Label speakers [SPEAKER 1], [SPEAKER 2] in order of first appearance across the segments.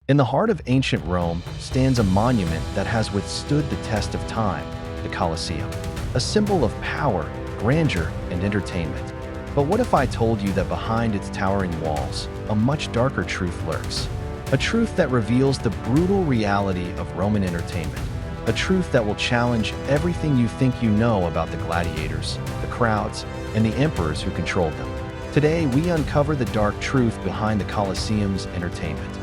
[SPEAKER 1] In the heart of ancient Rome stands a monument that has withstood the test of time, the Colosseum, a symbol of power, grandeur, and entertainment. But what if I told you that behind its towering walls, a much darker truth lurks? A truth that reveals the brutal reality of Roman entertainment. A truth that will challenge everything you think you know about the gladiators, the crowds, and the emperors who controlled them. Today, we uncover the dark truth behind the Colosseum's entertainment.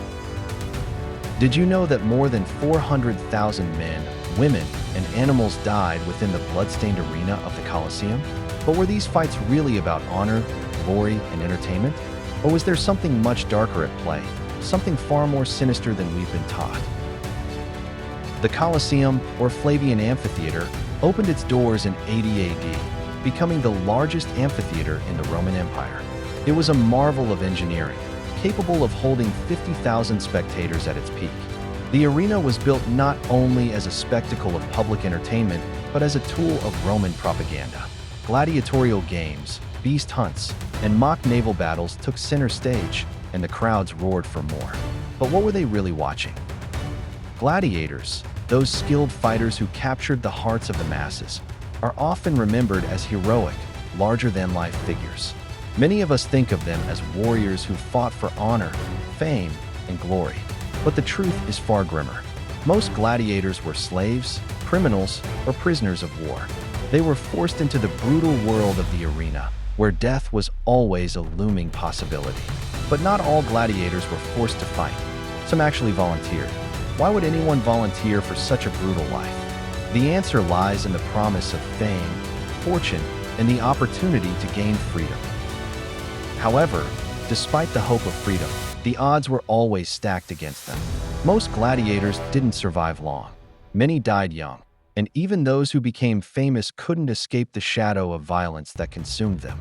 [SPEAKER 1] Did you know that more than 400,000 men, women, and animals died within the blood-stained arena of the Colosseum? But were these fights really about honor, glory, and entertainment? Or was there something much darker at play, something far more sinister than we've been taught? The Colosseum, or Flavian Amphitheater, opened its doors in 80 AD, becoming the largest amphitheater in the Roman Empire. It was a marvel of engineering, capable of holding 50,000 spectators at its peak. The arena was built not only as a spectacle of public entertainment, but as a tool of Roman propaganda. Gladiatorial games, beast hunts, and mock naval battles took center stage, and the crowds roared for more. But what were they really watching? Gladiators, those skilled fighters who captured the hearts of the masses, are often remembered as heroic, larger-than-life figures. Many of us think of them as warriors who fought for honor, fame, and glory. But the truth is far grimmer. Most gladiators were slaves, criminals, or prisoners of war. They were forced into the brutal world of the arena, where death was always a looming possibility. But not all gladiators were forced to fight. Some actually volunteered. Why would anyone volunteer for such a brutal life? The answer lies in the promise of fame, fortune, and the opportunity to gain freedom. However, despite the hope of freedom, the odds were always stacked against them. Most gladiators didn't survive long. Many died young, and even those who became famous couldn't escape the shadow of violence that consumed them.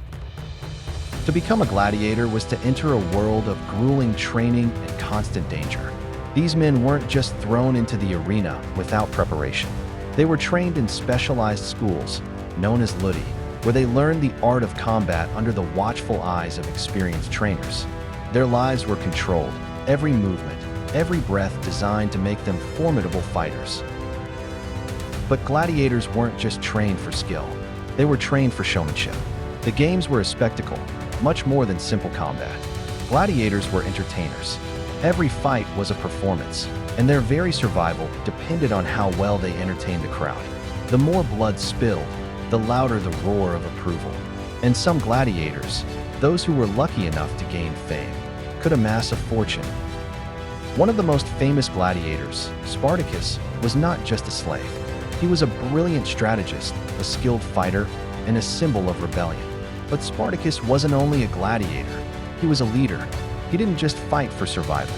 [SPEAKER 1] To become a gladiator was to enter a world of grueling training and constant danger. These men weren't just thrown into the arena without preparation. They were trained in specialized schools, known as ludi, where they learned the art of combat under the watchful eyes of experienced trainers. Their lives were controlled, every movement, every breath designed to make them formidable fighters. But gladiators weren't just trained for skill. They were trained for showmanship. The games were a spectacle, much more than simple combat. Gladiators were entertainers. Every fight was a performance, and their very survival depended on how well they entertained the crowd. The more blood spilled, the louder the roar of approval. And some gladiators, those who were lucky enough to gain fame, could amass a fortune. One of the most famous gladiators, Spartacus, was not just a slave. He was a brilliant strategist, a skilled fighter, and a symbol of rebellion. But Spartacus wasn't only a gladiator, he was a leader. He didn't just fight for survival,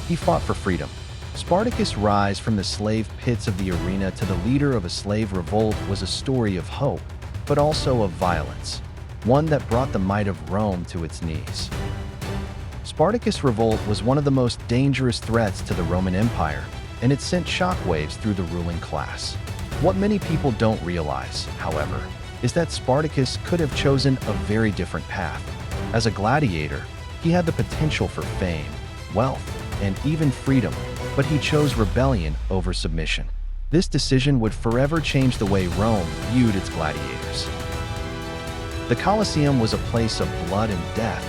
[SPEAKER 1] he fought for freedom. Spartacus' rise from the slave pits of the arena to the leader of a slave revolt was a story of hope, but also of violence, one that brought the might of Rome to its knees. Spartacus' revolt was one of the most dangerous threats to the Roman Empire, and it sent shockwaves through the ruling class. What many people don't realize, however, is that Spartacus could have chosen a very different path. As a gladiator, he had the potential for fame, wealth, and even freedom, but he chose rebellion over submission. This decision would forever change the way Rome viewed its gladiators. The Colosseum was a place of blood and death,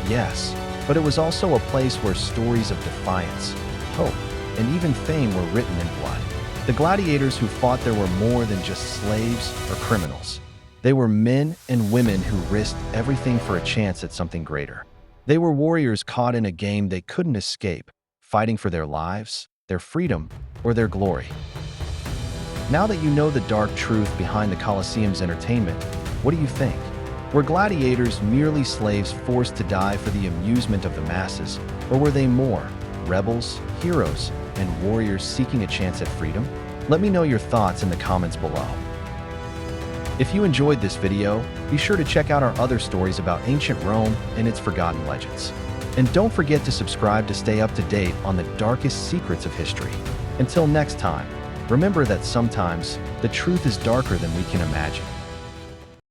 [SPEAKER 1] yes, but it was also a place where stories of defiance, hope, and even fame were written in blood. The gladiators who fought there were more than just slaves or criminals. They were men and women who risked everything for a chance at something greater. They were warriors caught in a game they couldn't escape, fighting for their lives, their freedom, or their glory. Now that you know the dark truth behind the Colosseum's entertainment, what do you think? Were gladiators merely slaves forced to die for the amusement of the masses, or were they more, rebels, heroes, and warriors seeking a chance at freedom? Let me know your thoughts in the comments below. If you enjoyed this video, be sure to check out our other stories about ancient Rome and its forgotten legends. And don't forget to subscribe to stay up to date on the darkest secrets of history. Until next time, remember that sometimes the truth is darker than we can imagine.